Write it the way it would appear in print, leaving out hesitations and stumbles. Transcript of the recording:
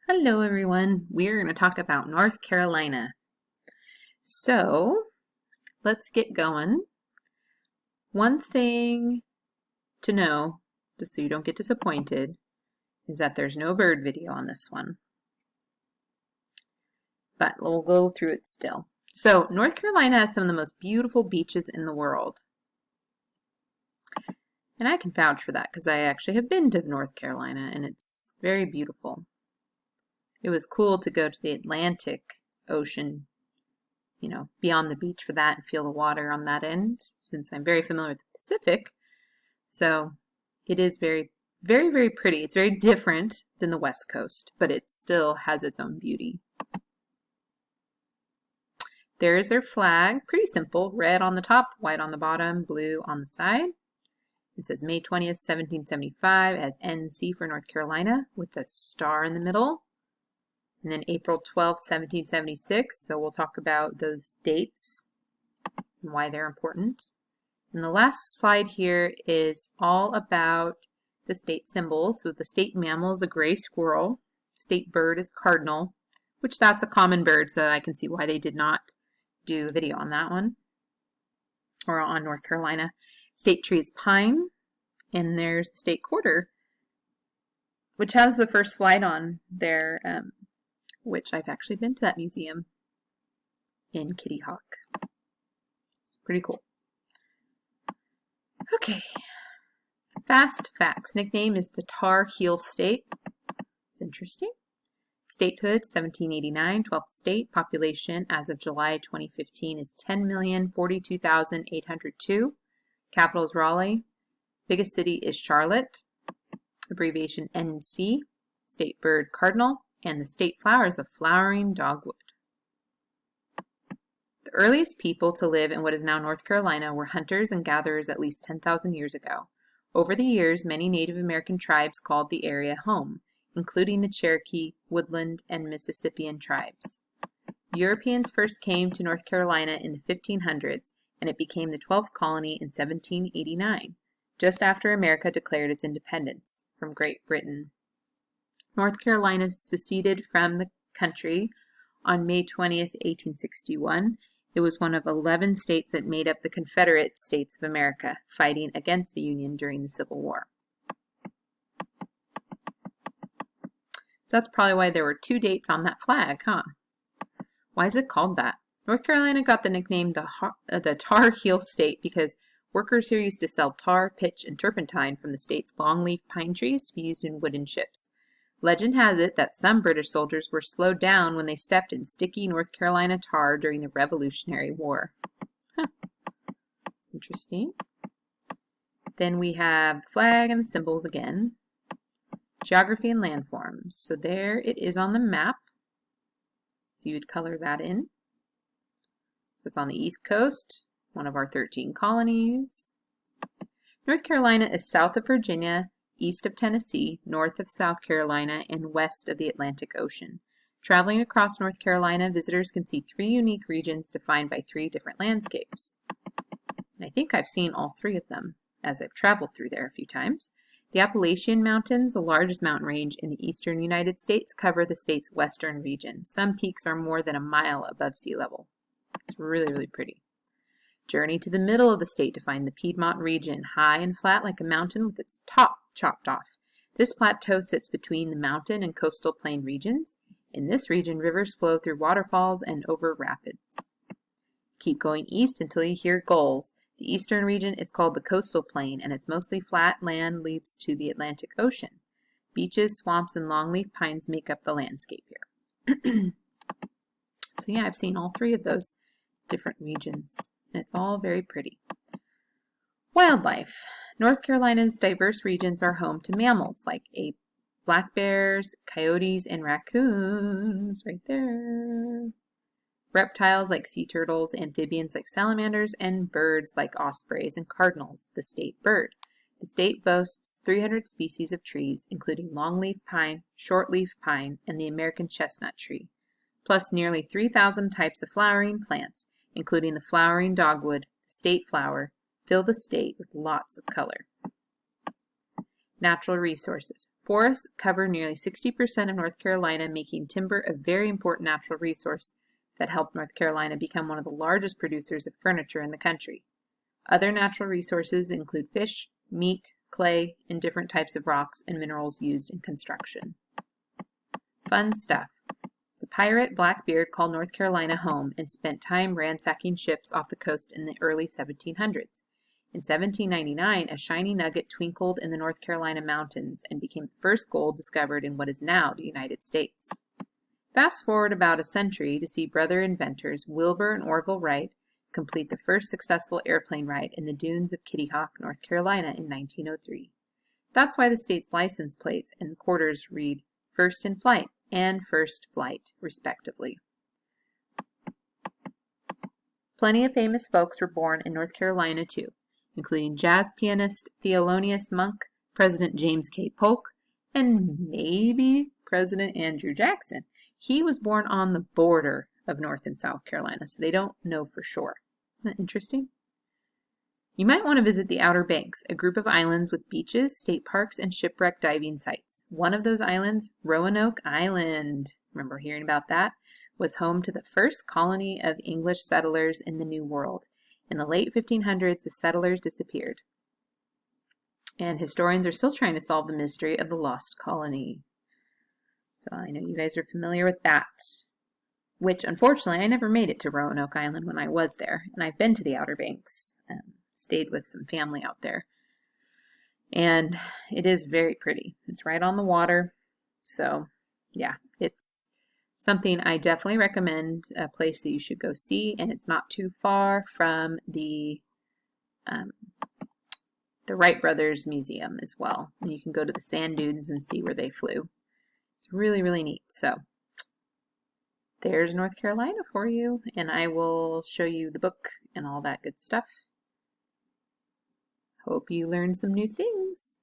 Hello everyone, we're going to talk about North Carolina. So let's get going. One thing to know, just so you don't get disappointed, is that there's no bird video on this one. But we'll go through it still. So North Carolina has some of the most beautiful beaches in the world. And I can vouch for that because I actually have been to North Carolina and it's very beautiful. It was cool to go to the Atlantic Ocean, beyond the beach for that and feel the water on that end, since I'm very familiar with the Pacific. So it is very, very, very pretty. It's very different than the West Coast, but it still has its own beauty. There is their flag, pretty simple, red on the top, white on the bottom, blue on the side. It says May 20th, 1775 as NC for North Carolina with a star in the middle. And then April 12th, 1776, so we'll talk about those dates and why they're important. And the last slide here is all about the state symbols. So the state mammal is a gray squirrel. State bird is cardinal, which that's a common bird, so I can see why they did not do a video on that one, or on North Carolina. State tree is pine, and there's the state quarter, which has the first flight on there, which I've actually been to that museum in Kitty Hawk. It's pretty cool. Okay, fast facts. Nickname is the Tar Heel State. It's interesting. Statehood, 1789, 12th state. Population as of July 2015 is 10,042,802. Capital is Raleigh. Biggest city is Charlotte. Abbreviation NC. State bird cardinal. And the state flower is the flowering dogwood. The earliest people to live in what is now North Carolina were hunters and gatherers at least 10,000 years ago. Over the years, many Native American tribes called the area home, including the Cherokee, Woodland, and Mississippian tribes. Europeans first came to North Carolina in the 1500s, and it became the 12th colony in 1789, just after America declared its independence from Great Britain. North Carolina seceded from the country on May 20th, 1861. It was one of 11 states that made up the Confederate States of America, fighting against the Union during the Civil War. So that's probably why there were two dates on that flag, huh? Why is it called that? North Carolina got the nickname the Tar Heel State because workers here used to sell tar, pitch, and turpentine from the state's longleaf pine trees to be used in wooden ships. Legend has it that some British soldiers were slowed down when they stepped in sticky North Carolina tar during the Revolutionary War. Huh. Interesting. Then we have the flag and the symbols again. Geography and landforms. So there it is on the map. So you would color that in. So it's on the East Coast, one of our 13 colonies. North Carolina is south of Virginia, east of Tennessee, north of South Carolina, and west of the Atlantic Ocean. Traveling across North Carolina, visitors can see three unique regions defined by three different landscapes. And I think I've seen all three of them, as I've traveled through there a few times. The Appalachian Mountains, the largest mountain range in the eastern United States, cover the state's western region. Some peaks are more than a mile above sea level. It's really, really pretty. Journey to the middle of the state to find the Piedmont region, high and flat like a mountain with its top chopped off. This plateau sits between the mountain and coastal plain regions. In this region, rivers flow through waterfalls and over rapids. Keep going east until you hear gulls. The eastern region is called the coastal plain, and its mostly flat land leads to the Atlantic Ocean. Beaches, swamps, and longleaf pines make up the landscape here. So yeah, I've seen all three of those different regions. And it's all very pretty. Wildlife. North Carolina's diverse regions are home to mammals like black bears, coyotes, and raccoons, right there. Reptiles like sea turtles, amphibians like salamanders, and birds like ospreys and cardinals, the state bird. The state boasts 300 species of trees, including longleaf pine, shortleaf pine, and the American chestnut tree, plus nearly 3,000 types of flowering plants, including the flowering dogwood, the state flower, fill the state with lots of color. Natural resources. Forests cover nearly 60% of North Carolina, making timber a very important natural resource that helped North Carolina become one of the largest producers of furniture in the country. Other natural resources include fish, meat, clay, and different types of rocks and minerals used in construction. Fun stuff. The pirate Blackbeard called North Carolina home and spent time ransacking ships off the coast in the early 1700s. In 1799, a shiny nugget twinkled in the North Carolina mountains and became the first gold discovered in what is now the United States. Fast forward about a century to see brother inventors Wilbur and Orville Wright complete the first successful airplane ride in the dunes of Kitty Hawk, North Carolina in 1903. That's why the state's license plates and quarters read First in Flight and First Flight, respectively. Plenty of famous folks were born in North Carolina, too, including jazz pianist Thelonious Monk, President James K. Polk, and maybe President Andrew Jackson. He was born on the border of North and South Carolina, so they don't know for sure. Isn't that interesting? You might want to visit the Outer Banks, a group of islands with beaches, state parks, and shipwreck diving sites. One of those islands, Roanoke Island, remember hearing about that, was home to the first colony of English settlers in the New World. In the late 1500s, the settlers disappeared. And historians are still trying to solve the mystery of the lost colony. So I know you guys are familiar with that. Which, unfortunately, I never made it to Roanoke Island when I was there. And I've been to the Outer Banks. Stayed with some family out there. And it is very pretty. It's right on the water. So, yeah, it's something I definitely recommend, a place that you should go see. And it's not too far from the Wright Brothers Museum as well. And you can go to the sand dunes and see where they flew. It's really, really neat. So, there's North Carolina for you. And I will show you the book and all that good stuff. Hope you learned some new things.